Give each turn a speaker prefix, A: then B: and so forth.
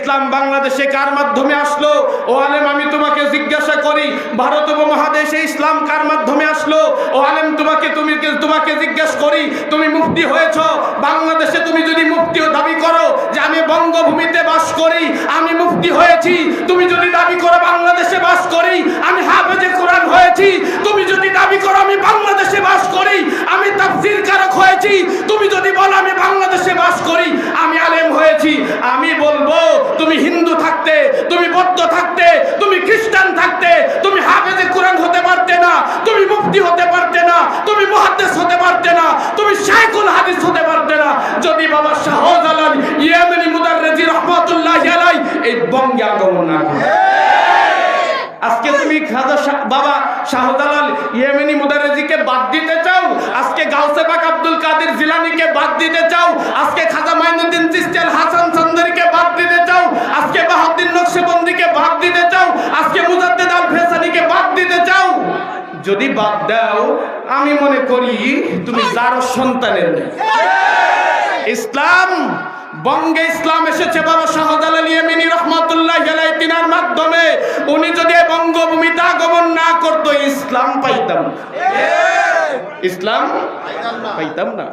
A: ইসলাম বাংলাদেশে কার মাধ্যমে আসলো? ও আলেম আমি তোমাকে জিজ্ঞাসা করি, ভারত উপমহাদেশে ইসলাম কার মাধ্যমে আসলো? ও আলেম তোমাকে জিজ্ঞাসা করি, তুমি মুফতি হয়েছ বাংলাদেশে, তুমি যদি মুফতিও দাবি করো যে আমি বঙ্গভূমিতে বাস করি, আমি মুফতি হয়েছি, তুমি যদি দাবি করো বাংলাদেশে বাস করি, আমি হাফেজে কোরআন হয়েছি, তুমি যদি দাবি করো আমি বাংলাদেশে বাস করি, আমি তাফসীর কারক হয়েছি, তুমি যদি বলো আমি বাংলাদেশে বাস করি, আমি আলেম হয়েছি, আমি বলবো তুমি হিন্দু থাকতে, তুমি বৌদ্ধ থাকতে, তুমি খ্রিস্টান থাকতে, তুমি হাফেজে কোরআন হতে পারতে না, তুমি মুফতি হতে পারতে না, তুমি মুহাদ্দিস হতে পারতে না, তুমি শাইখুল হাদিস হতে পারতে না, যদি বাবা শাহজালাল ইয়েমেনি মুদাররিজি রাহমাতুল্লাহি আলাইহি এই বঙ্গে আগমন না করে। আজকে তুমি বাবা শাহজালাল ইয়েমেনি মুদাররিজিকে বাদ দিতে চাও, আজকে গাউসে পাক আব্দুল কাদের জিলানীকে বাদ দিতে চাও, আজকে খাজা মাইনুদ্দিন চিশতি আল হাসান চান্দেরিকে বাদ দিতে চাও, আজকে বাহাউদ্দিন নকশবন্দিকে বাদ দিতে চাও, আজকে মুজাদ্দিদ আল ফেসানিকে বাদ দিতে চাও, যদি বাদ দাও আমি মনে করি তুমি যার সন্তানের নেই। ইসলাম বঙ্গে ইসলাম এসেছে বাবা শাহজালাল ইয়েমেনি রাহমাতুল্লাহি আলাইহি তিনার মাধ্যমে। উনি যদি বঙ্গভূমিতে আগমন না করতো ইসলাম পাইতাম না, ইসলাম পাইতাম না।